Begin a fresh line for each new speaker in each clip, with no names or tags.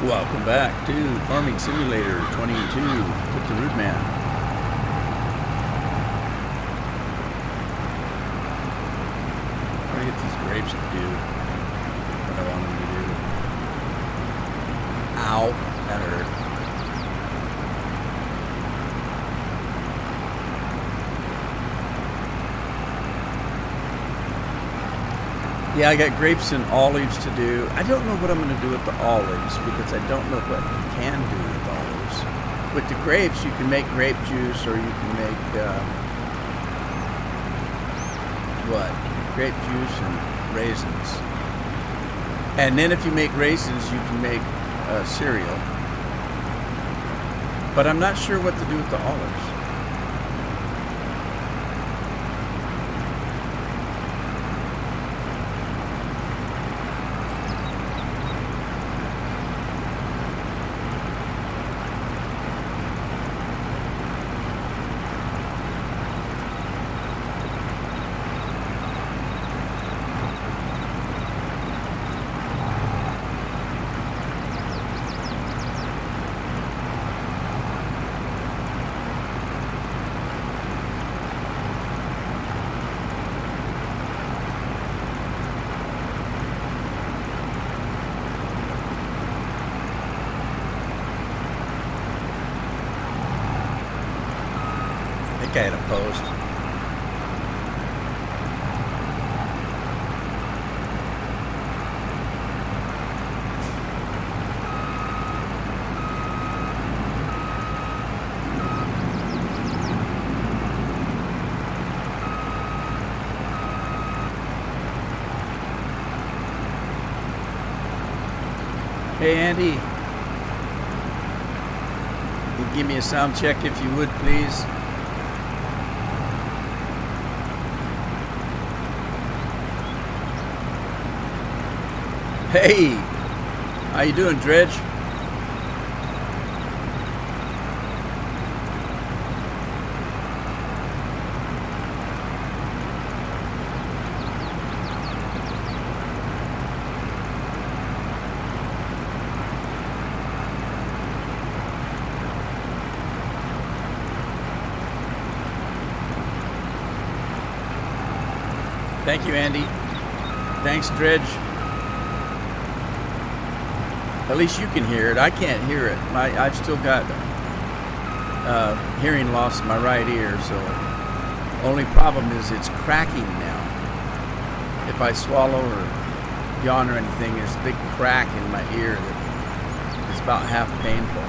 Welcome back to Farming Simulator 22 with the Rude Man. I'm trying to get these grapes to do what I want them to do. Ow, that hurt. Yeah, I got grapes and olives to do. I don't know what I'm going to do with the olives because I don't know what you can do with olives. With the grapes, you can make grape juice or you can make, grape juice and raisins. And then if you make raisins, you can make cereal. But I'm not sure what to do with the olives. I had a post. Hey Andy, you give me a sound check if you would, please. Hey, how you doing, Dredge? Thank you, Andy. Thanks, Dredge. At least you can hear it. I can't hear it. I've still got hearing loss in my right ear, so only problem is it's cracking now. If I swallow or yawn or anything, there's a big crack in my ear that is about half painful.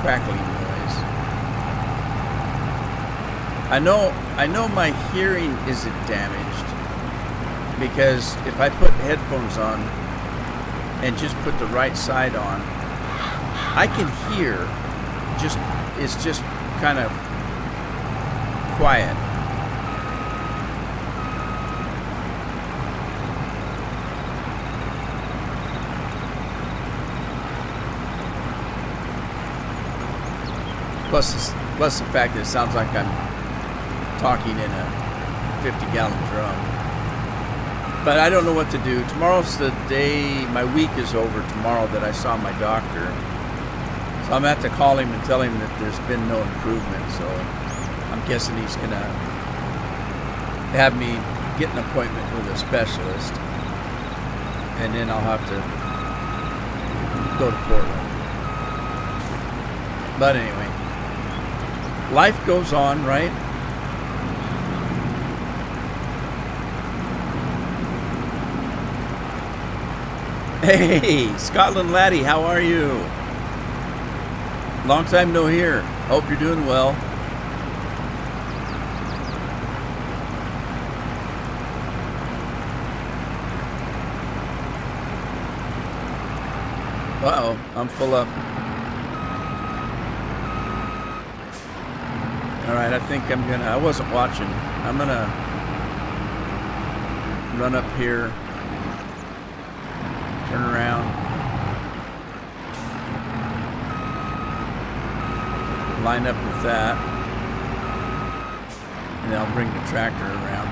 Crackling noise. I know my hearing isn't damaged because if I put headphones on and just put the right side on, I can hear, it's just kind of quiet. Plus the fact that it sounds like I'm talking in a 50-gallon drum. But I don't know what to do. Tomorrow's the day, my week is over tomorrow that I saw my doctor. So I'm going to have to call him and tell him that there's been no improvement. So I'm guessing he's going to have me get an appointment with a specialist. And then I'll have to go to Portland. But anyway, life goes on, right? Hey, Scotland Laddie, how are you? Long time no hear. Hope you're doing well. Uh-oh, I'm full up. All right, I think I wasn't watching. I'm gonna run up here. Turn around, line up with that, and then I'll bring the tractor around.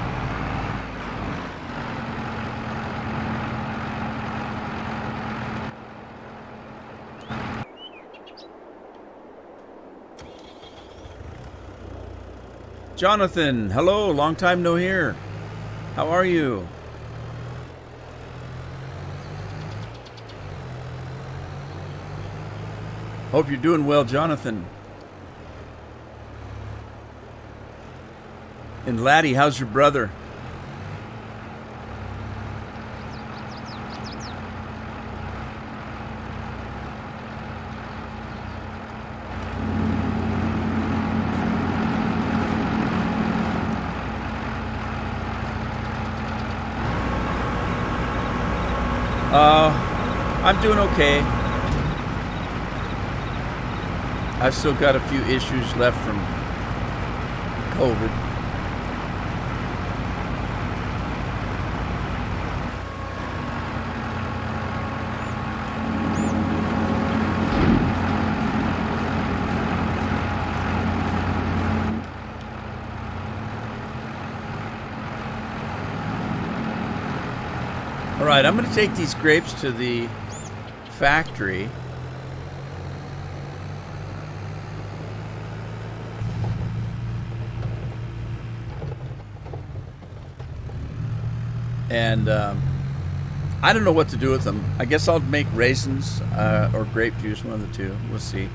Jonathan, hello, long time no hear. How are you? Hope you're doing well, Jonathan. And Laddie, how's your brother? I'm doing okay. I've still got a few issues left from COVID. All right, I'm going to take these grapes to the factory. And I don't know what to do with them. I guess I'll make raisins or grape juice, one of the two. We'll see.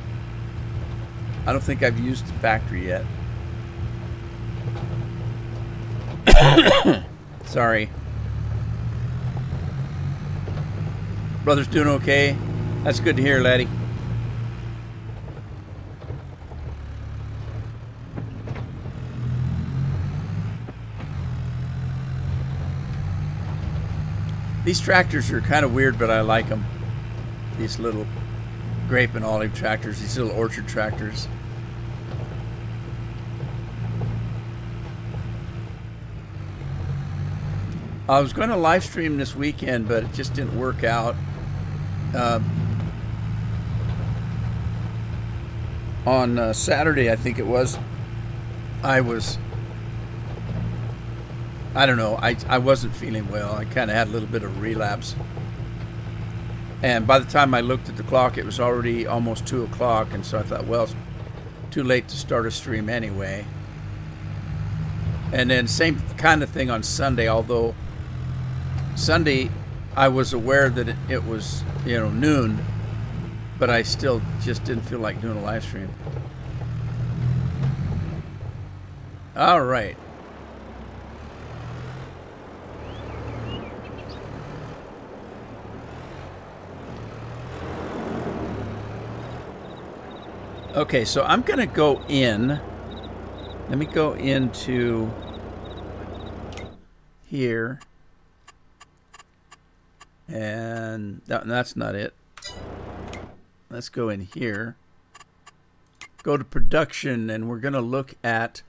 I don't think I've used the factory yet. Sorry. Brother's doing okay. That's good to hear, laddie. These tractors are kind of weird, but I like them. These little grape and olive tractors, these little orchard tractors. I was going to live stream this weekend, but it just didn't work out. On Saturday, I think it was, I don't know, I wasn't feeling well. I kind of had a little bit of relapse. And by the time I looked at the clock, it was already almost 2 o'clock. And so I thought, well, it's too late to start a stream anyway. And then same kind of thing on Sunday, although Sunday I was aware that it was, noon, but I still just didn't feel like doing a live stream. All right. Okay, so I'm going to go in. Let me go into here. And that's not it. Let's go in here. Go to production, and we're going to look at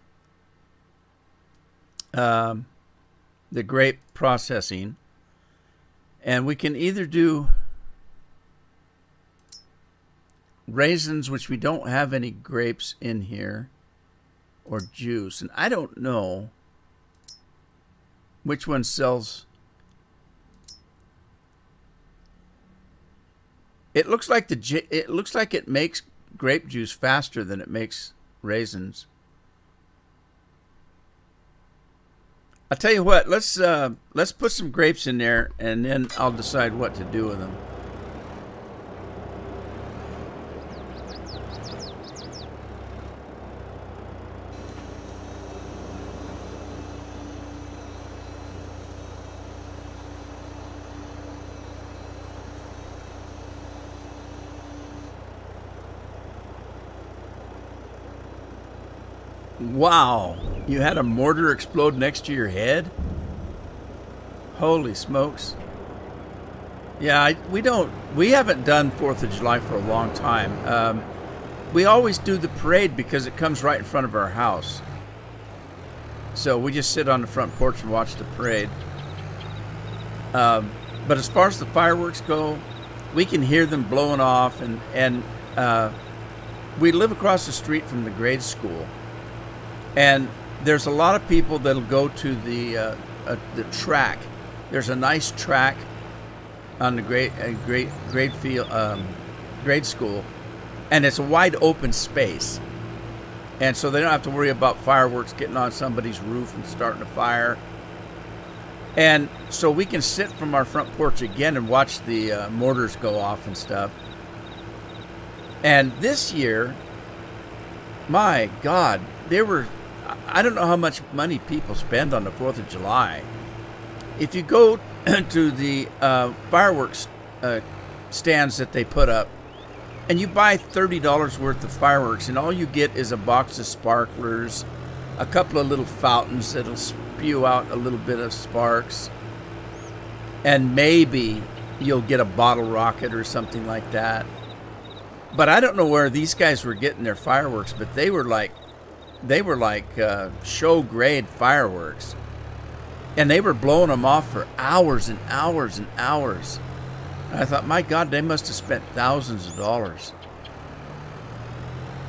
the grape processing. And we can either do raisins, which we don't have any grapes in here, or juice. And I don't know which one sells. It looks like it makes grape juice faster than it makes raisins. I'll tell you what, let's put some grapes in there, and then I'll decide what to do with them. Wow, you had a mortar explode next to your head? Holy smokes. Yeah, we haven't done 4th of July for a long time. We always do the parade because it comes right in front of our house. So we just sit on the front porch and watch the parade. But as far as the fireworks go, we can hear them blowing off, and we live across the street from the grade school. And there's a lot of people that'll go to the track. There's a nice track on the grade school, and it's a wide open space. And so they don't have to worry about fireworks getting on somebody's roof and starting a fire. And so we can sit from our front porch again and watch the mortars go off and stuff. And this year, my God, I don't know how much money people spend on the 4th of July. If you go to the fireworks stands that they put up, and you buy $30 worth of fireworks, and all you get is a box of sparklers, a couple of little fountains that'll spew out a little bit of sparks, and maybe you'll get a bottle rocket or something like that. But I don't know where these guys were getting their fireworks, but they were like show grade fireworks, and they were blowing them off for hours and hours and hours. And I thought, my God, they must have spent thousands of dollars.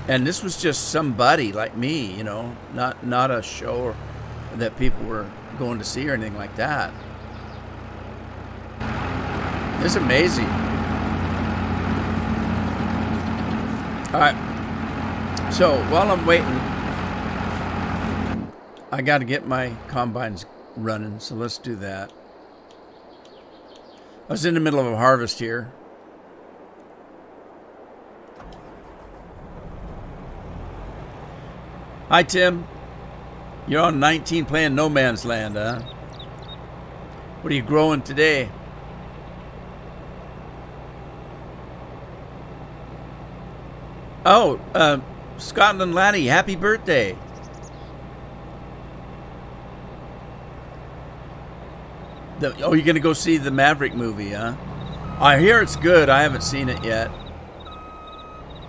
And this was just somebody like me, you know, not a show that people were going to see or anything like that. It's amazing. All right. So while I'm waiting, I got to get my combines running. So let's do that. I was in the middle of a harvest here. Hi, Tim. You're on 19 playing No Man's Land, huh? What are you growing today? Oh, Scotland Laddie, happy birthday. You're going to go see the Maverick movie, huh? I hear it's good. I haven't seen it yet.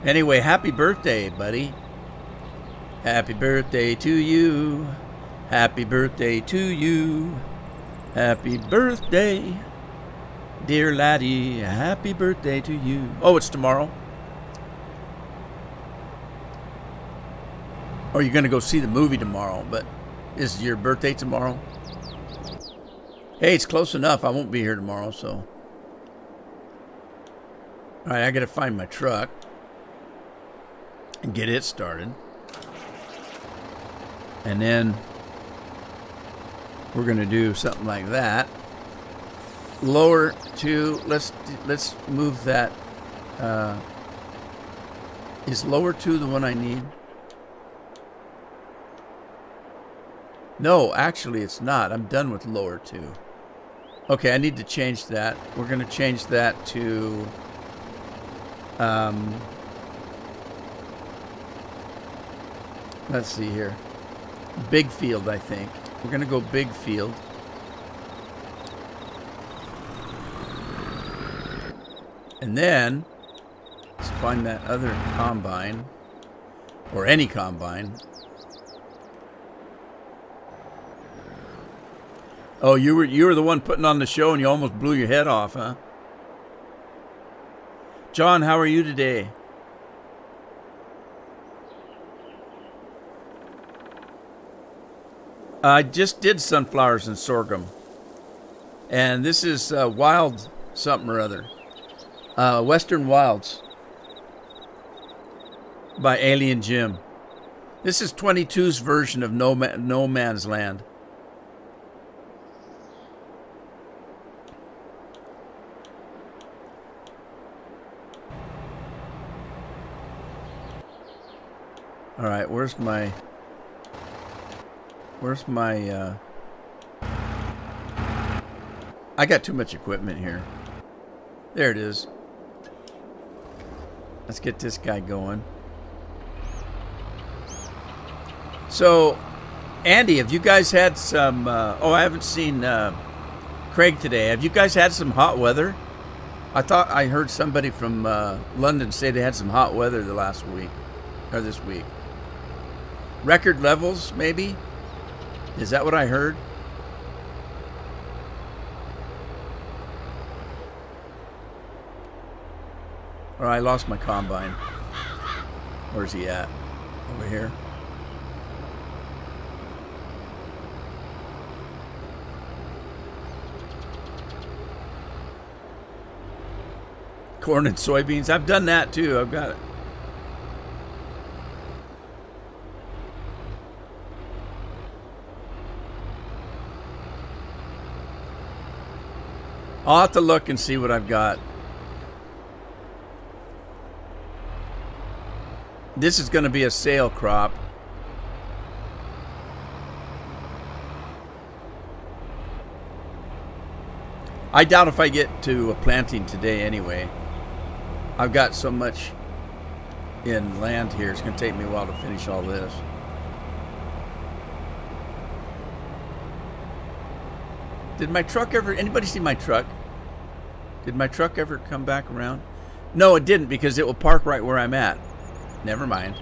Anyway, happy birthday, buddy. Happy birthday to you. Happy birthday to you. Happy birthday, dear laddie. Happy birthday to you. Oh, it's tomorrow? Or you're going to go see the movie tomorrow, but is your birthday tomorrow? Hey, it's close enough. I won't be here tomorrow, so. All right, I got to find my truck and get it started. And then we're going to do something like that. Lower to, let's move that. Is lower 2 the one I need? No, actually it's not. I'm done with lower 2. Okay, I need to change that. We're going to change that to let's see here. Big field, I think. We're going to go big field. And then let's find that other combine, or any combine. Oh, you were the one putting on the show and you almost blew your head off, huh? John, how are you today? I just did sunflowers and sorghum. And this is wild something or other. Western Wilds by Alien Jim. This is 22's version of No Man's Land. All right, where's my I got too much equipment here. There it is. Let's get this guy going. So, Andy, have you guys had some I haven't seen Craig today. Have you guys had some hot weather? I thought I heard somebody from London say they had some hot weather the last week, or this week. Record levels, maybe? Is that what I heard? Or I lost my combine. Where's he at? Over here. Corn and soybeans. I've done that too. I've got it. I'll have to look and see what I've got. This is going to be a sale crop. I doubt if I get to planting today anyway. I've got so much in land here. It's going to take me a while to finish all this. Did my truck ever... Anybody see my truck? Did my truck ever come back around? No, it didn't, because it will park right where I'm at. Never mind.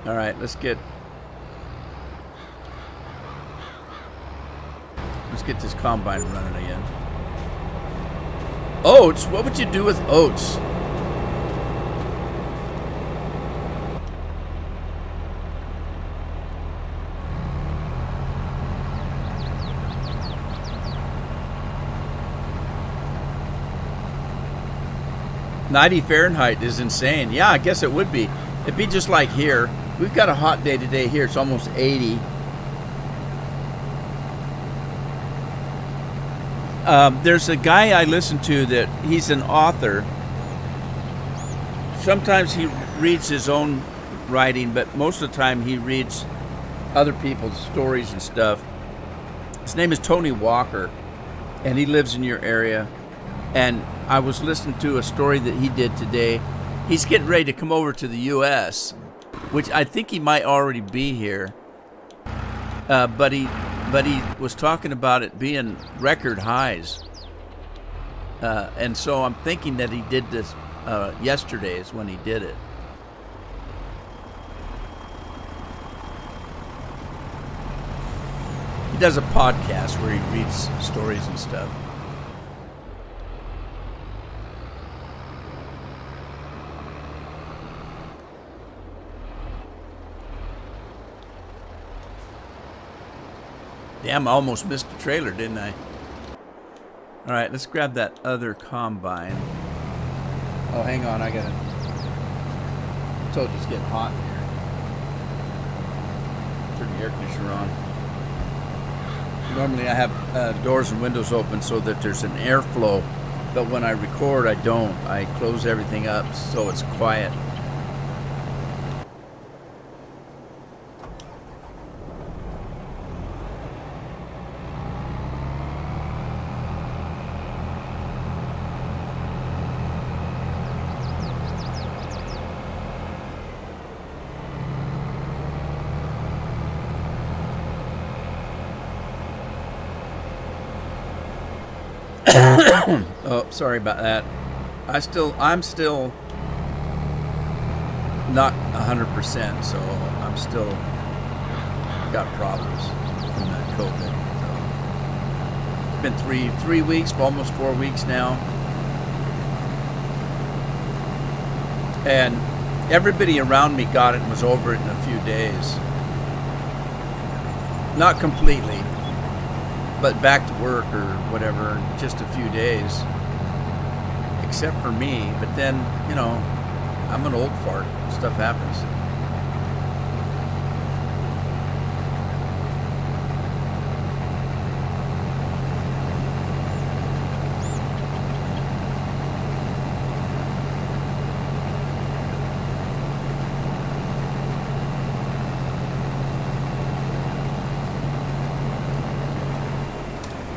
All right, let's get this combine running again. Oats? What would you do with oats? "90 Fahrenheit is insane." Yeah, I guess it would be. It'd be just like here. We've got a hot day today here. It's almost 80. There's a guy I listen to that he's an author. Sometimes he reads his own writing, but most of the time he reads other people's stories and stuff. His name is Tony Walker, and he lives in your area. And I was listening to a story that he did today. He's getting ready to come over to the U.S., which I think he might already be here. But he was talking about it being record highs. And so I'm thinking that he did this yesterday is when he did it. He does a podcast where he reads stories and stuff. Damn, I almost missed the trailer, didn't I? All right, let's grab that other combine. Oh, hang on, I gotta... I told you it's getting hot in here. Turn the air conditioner on. Normally I have doors and windows open so that there's an airflow, but when I record, I don't. I close everything up so it's quiet. Oh, sorry about that. I'm still not 100%, so I'm still got problems from that COVID. So it's been three weeks, almost 4 weeks now, and everybody around me got it and was over it in a few days. Not completely, but back to work or whatever, just a few days, except for me. But then, you know, I'm an old fart. Stuff happens.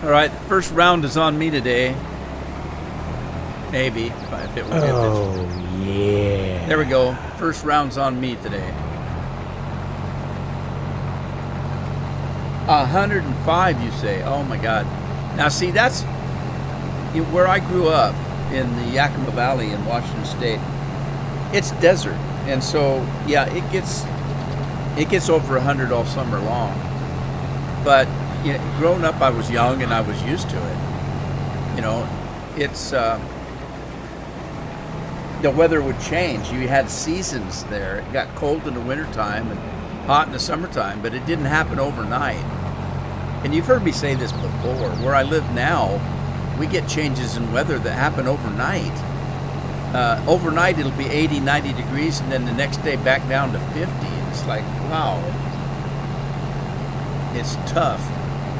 All right, the first round is on me today. Maybe, if it was.
Oh, yeah.
There we go. First round's on me today. 105, you say? Oh my God. Now see, that's where I grew up in the Yakima Valley in Washington State. It's desert, and so yeah, it gets over 100 all summer long. But you know, growing up, I was young and I was used to it. You know, it's the weather would change. You had seasons there. It got cold in the wintertime and hot in the summertime, but it didn't happen overnight. And you've heard me say this before. Where I live now, we get changes in weather that happen overnight. Overnight, it'll be 80, 90 degrees, and then the next day back down to 50. It's like, wow. It's tough.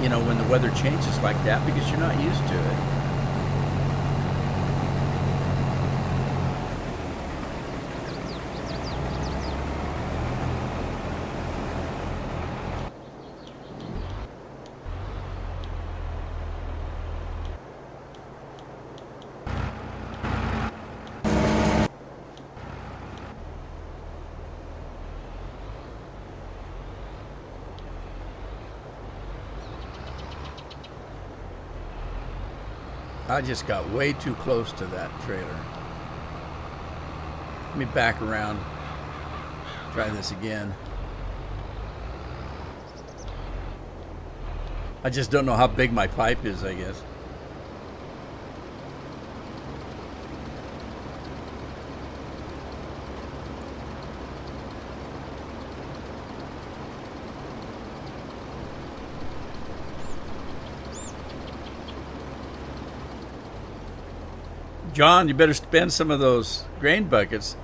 you know, when the weather changes like that because you're not used to it. I just got way too close to that trailer. Let me back around. Try this again. I just don't know how big my pipe is, I guess. John, you better spend some of those grain buckets.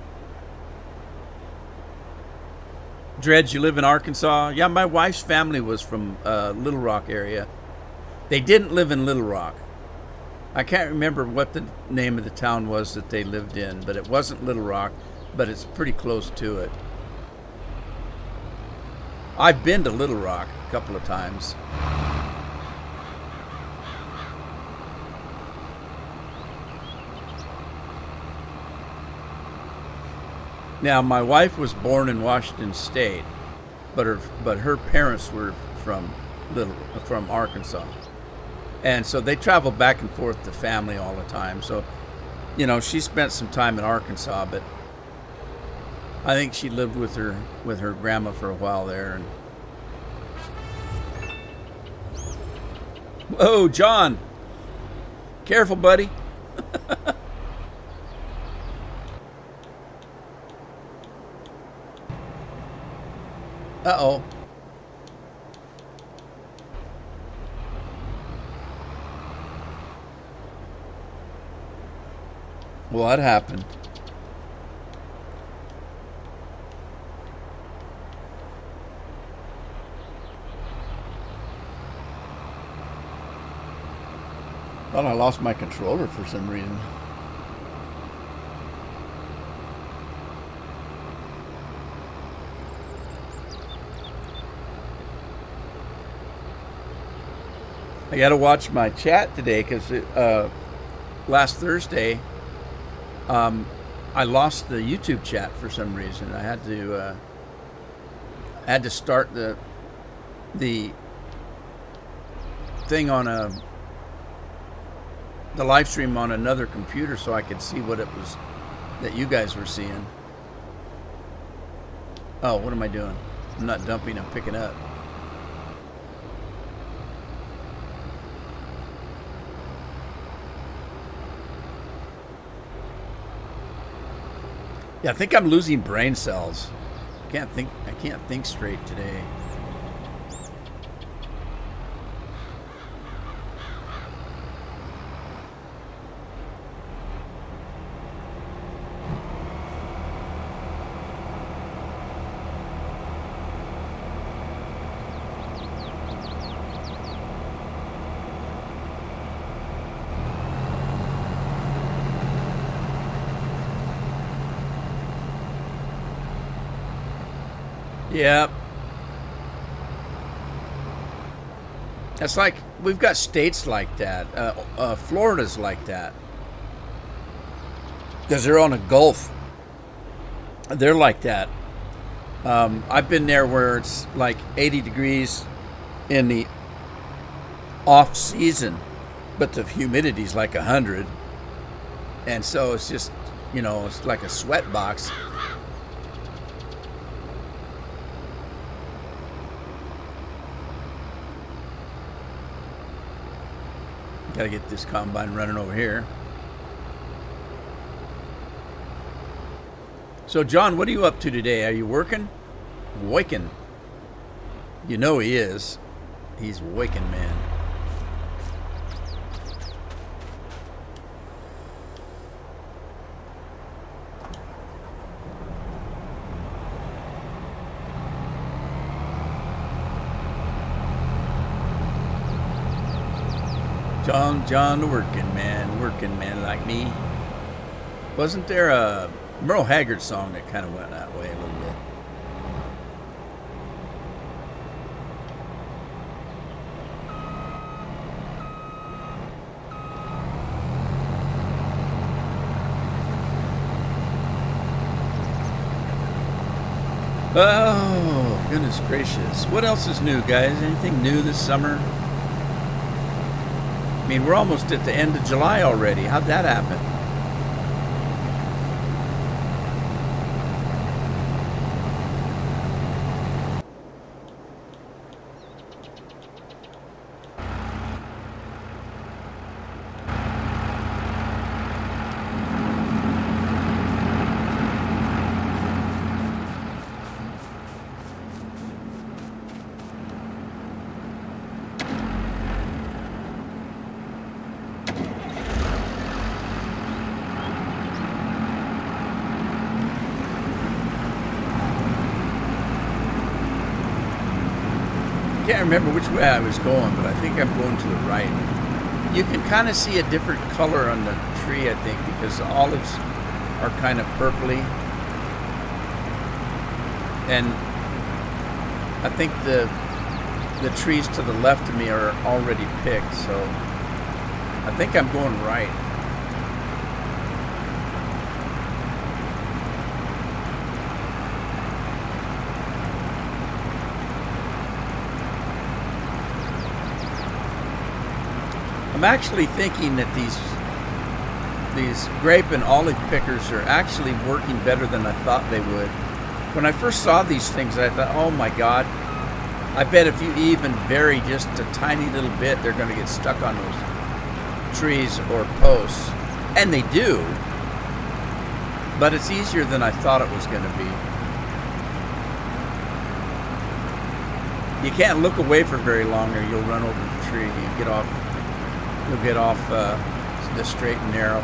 Dredge, you live in Arkansas? Yeah, my wife's family was from Little Rock area. They didn't live in Little Rock. I can't remember what the name of the town was that they lived in, but it wasn't Little Rock, but it's pretty close to it. I've been to Little Rock a couple of times. Now, my wife was born in Washington State, but her parents were from Arkansas, and so they traveled back and forth to family all the time. So, you know, she spent some time in Arkansas, but I think she lived with her grandma for a while there. And whoa, John, careful, buddy. Uh-oh. What happened? Well, I lost my controller for some reason. I got to watch my chat today because last Thursday I lost the YouTube chat for some reason. I had to start the thing on the live stream on another computer so I could see what it was that you guys were seeing. Oh, what am I doing? I'm not dumping, I'm picking up. Yeah, I think I'm losing brain cells. I can't think straight today. Yeah. It's like we've got states like that. Florida's like that. Because they're on a gulf. They're like that. I've been there where it's like 80 degrees in the off season, but the humidity's like 100. And so it's just, you know, it's like a sweat box. Got to get this combine running over here. So, John, what are you up to today? Are you working? Waking. You know he is. He's waking, man. John, the working man like me. Wasn't there a Merle Haggard song that kind of went that way a little bit? Oh, goodness gracious. What else is new, guys? Anything new this summer? I mean, we're almost at the end of July already. How'd that happen? I can't remember which way I was going, but I think I'm going to the right. You can kind of see a different color on the tree, I think, because the olives are kind of purpley. And I think the trees to the left of me are already picked, so I think I'm going right. I'm actually thinking that these grape and olive pickers are actually working better than I thought they would. When I first saw these things, I thought, oh my God, I bet if you even vary just a tiny little bit, they're going to get stuck on those trees or posts. And they do, but it's easier than I thought it was going to be. You can't look away for very long or you'll run over the tree. You'll get off the straight and narrow.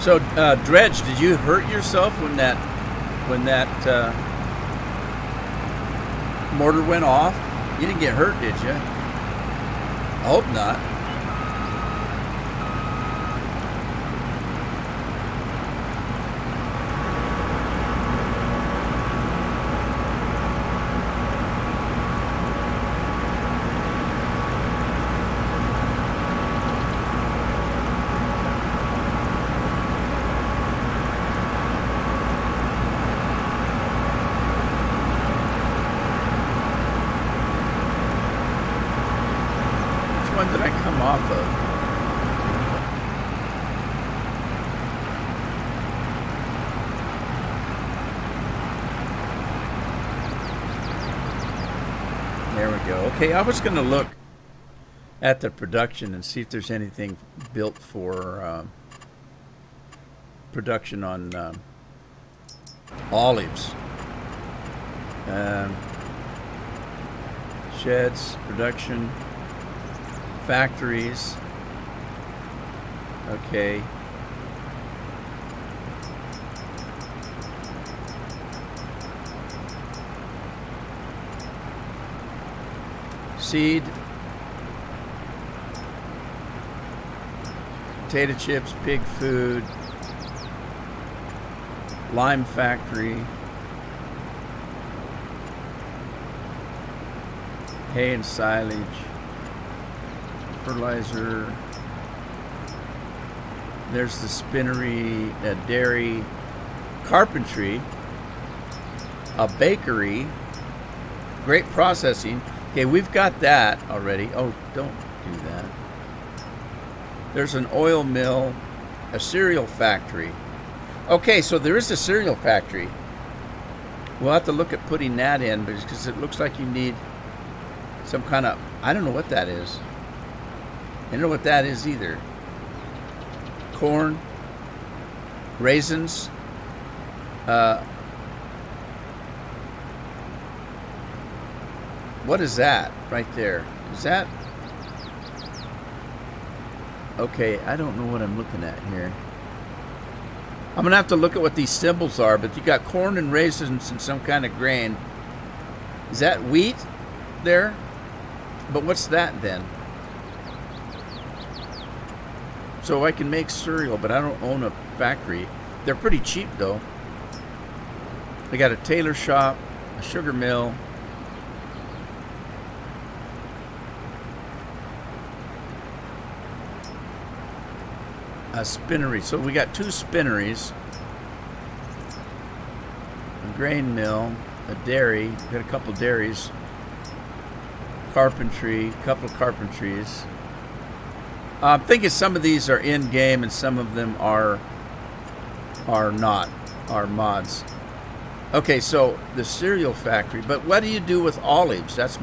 So, Dredge, did you hurt yourself when that mortar went off? You didn't get hurt, did you? I hope not. When did I come off of? There we go. Okay, I was going to look at the production and see if there's anything built for production on olives. Sheds, production. Factories. Okay. Seed. Potato chips, pig food. Lime factory. Hay and silage. Fertilizer. There's the spinnery, a dairy, carpentry, a bakery, grape processing. Okay, we've got that already. Oh, don't do that. There's an oil mill, a cereal factory. Okay, so there is a cereal factory. We'll have to look at putting that in because it looks like you need some kind of, I don't know what that is. I don't know what that is either. Corn, raisins, What is that right there? Is that... Okay, I don't know what I'm looking at here. I'm going to have to look at what these symbols are, but you got corn and raisins and some kind of grain. Is that wheat there? But what's that then? So I can make cereal, but I don't own a factory. They're pretty cheap, though. They got a tailor shop, a sugar mill. A spinnery. So we got 2 spinneries. A grain mill, a dairy. We got a couple dairies. Carpentry, a couple of carpentries. I'm thinking some of these are in game and some of them are not, are mods. Okay, so the cereal factory, but what do you do with olives? That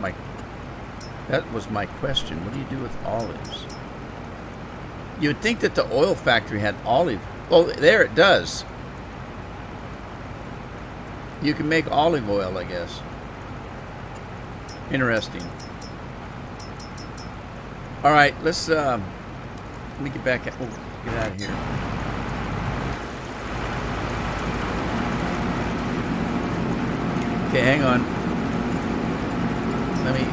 was my question. What do you do with olives? You would think that the oil factory had olive. Oh, there it does. You can make olive oil, I guess. Interesting. All right, let's let me get back. Oh, get out of here. Okay, hang on. Let me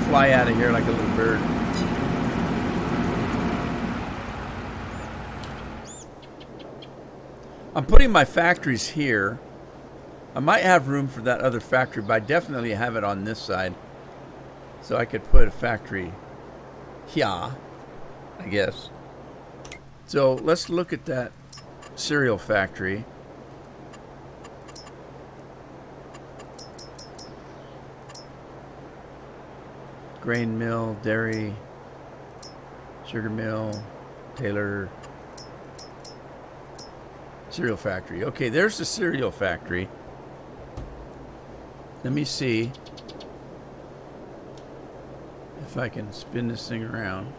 fly out of here like a little bird. I'm putting my factories here. I might have room for that other factory, but I definitely have it on this side. So I could put a factory here, I guess. So let's look at that cereal factory. Grain mill, dairy, sugar mill, tailor, cereal factory. Okay, there's the cereal factory. Let me see if I can spin this thing around.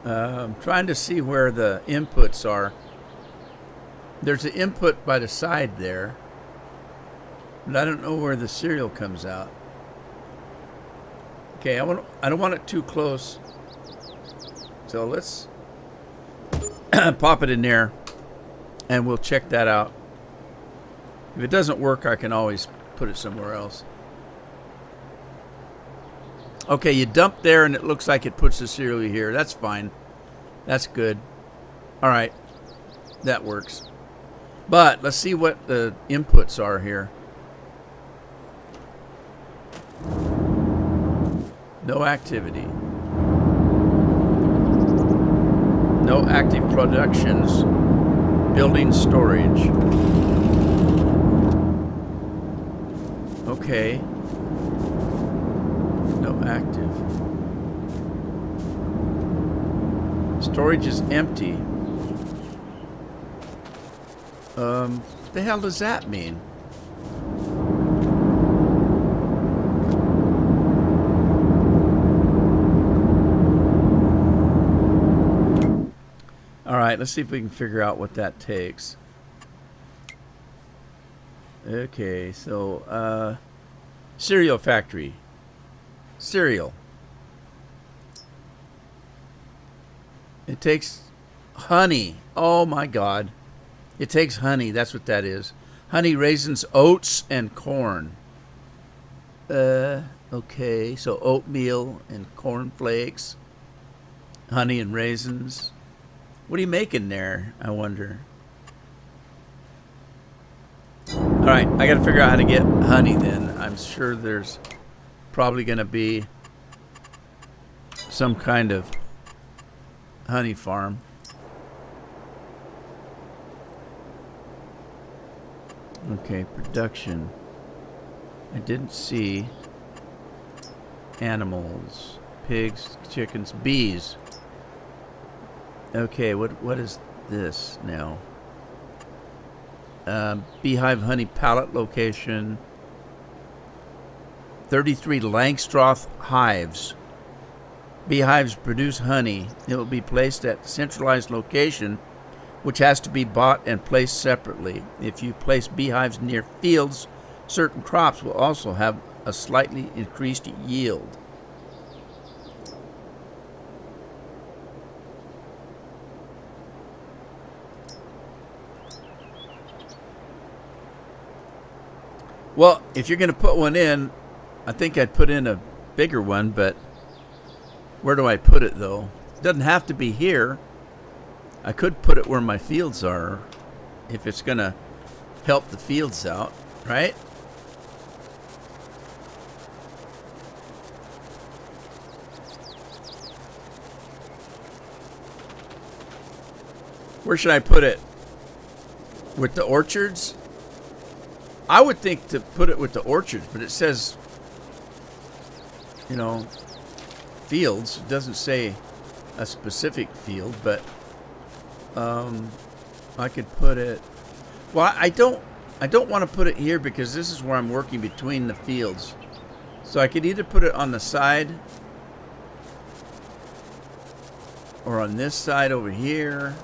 I'm trying to see where the inputs are. There's an input by the side there, but I don't know where the cereal comes out. Okay, I don't want it too close, so let's pop it in there, and we'll check that out. If it doesn't work, I can always put it somewhere else. Okay, you dump there, and it looks like it puts the cereal here. That's fine. That's good. All right, that works. But let's see what the inputs are here. No activity. No active productions. Building storage. Okay. No active. Storage is empty. What the hell does that mean? All right, let's see if we can figure out what that takes. Okay, so cereal factory. Cereal. It takes honey. Oh my God. It takes honey. That's what that is. Honey, raisins, oats, and corn. Okay. So oatmeal and corn flakes. Honey and raisins. What are you making there, I wonder? All right. I got to figure out how to get honey then. I'm sure there's probably going to be some kind of honey farm. Okay, production. I didn't see animals, pigs, chickens, bees. Okay, what is this now? Beehive honey pallet location. 33 Langstroth hives. Beehives produce honey. It will be placed at a centralized location, which has to be bought and placed separately. If you place beehives near fields, certain crops will also have a slightly increased yield. Well, if you're going to put one in, I think I'd put in a bigger one, but where do I put it, though? It doesn't have to be here. I could put it where my fields are if it's going to help the fields out, right? Where should I put it? With the orchards? I would think to put it with the orchards, but it says, fields. It doesn't say a specific field, but I could put it. Well, I don't want to put it here because this is where I'm working between the fields. So I could either put it on the side or on this side over here.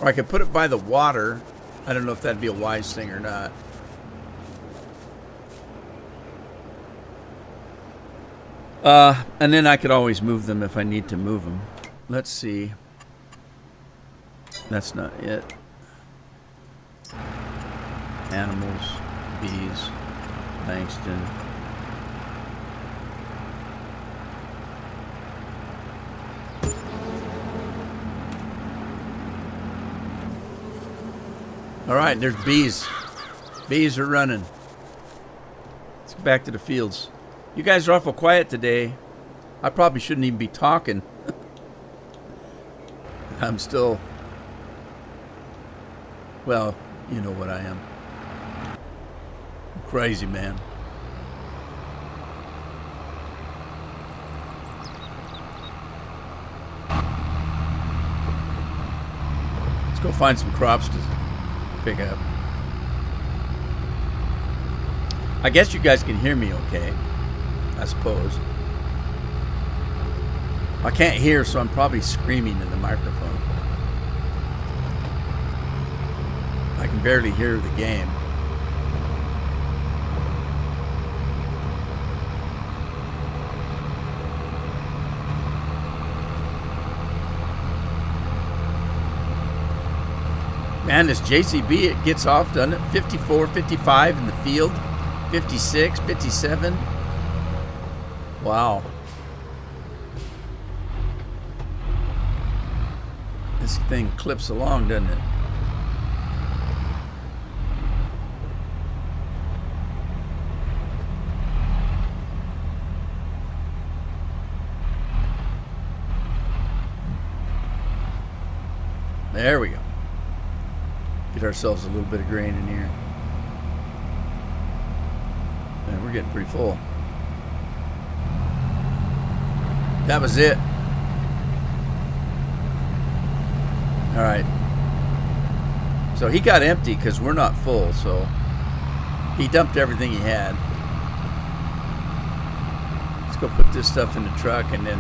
Or I could put it by the water. I don't know if that'd be a wise thing or not. And then I could always move them if I need to move them. Let's see. That's not it. Animals, bees, Langston. All right, there's bees. Bees are running. Let's get back to the fields. You guys are awful quiet today. I probably shouldn't even be talking. I'm still, well, you know what I am. I'm crazy, man. Let's go find some crops to pick up. I guess you guys can hear me okay, I suppose. I can't hear, so I'm probably screaming in the microphone. I can barely hear the game. Man, this JCB, it gets off, doesn't it? 54, 55 in the field. 56, 57. Wow. This thing clips along, doesn't it? There we go. Get ourselves a little bit of grain in here. Man, we're getting pretty full. That was it. All right. So he got empty because we're not full, so he dumped everything he had. Let's go put this stuff in the truck and then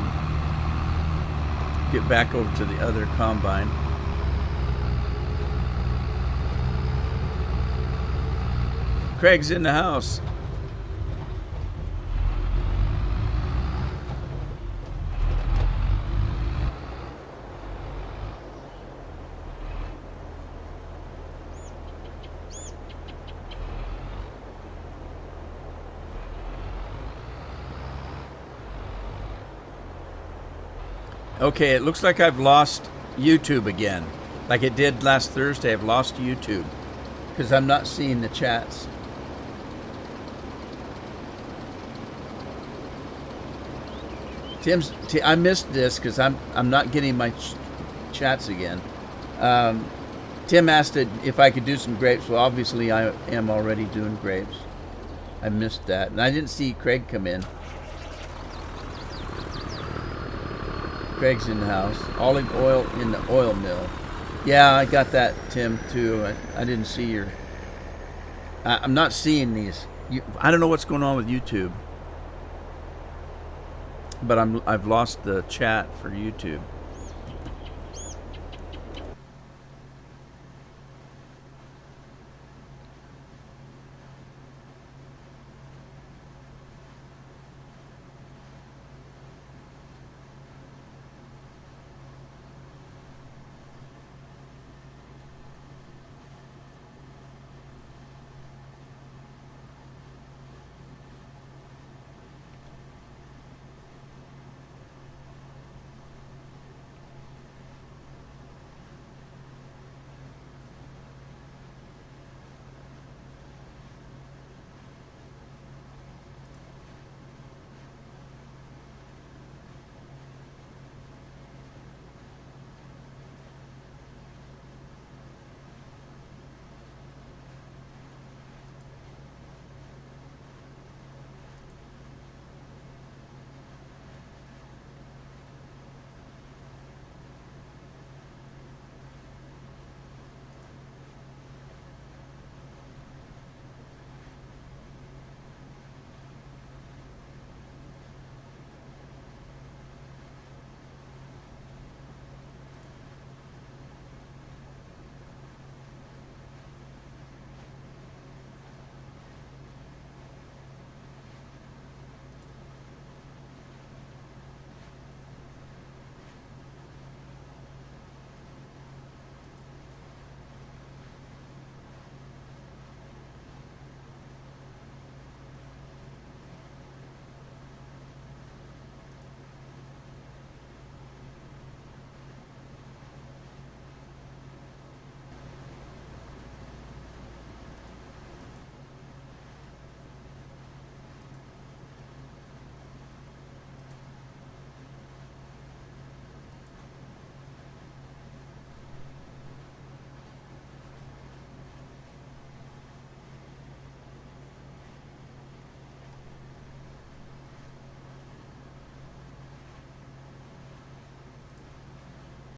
get back over to the other combine. Craig's in the house. Okay, it looks like I've lost YouTube again. Like it did last Thursday, I've lost YouTube because I'm not seeing the chats. I missed this because I'm not getting my chats again. Tim asked if I could do some grapes. Well, obviously I am already doing grapes. I missed that, and I didn't see Craig come in. Craig's in the house. Olive oil in the oil mill. Yeah, I got that, Tim, too. I didn't see your I'm not seeing these. I don't know what's going on with YouTube, but I've lost the chat for YouTube.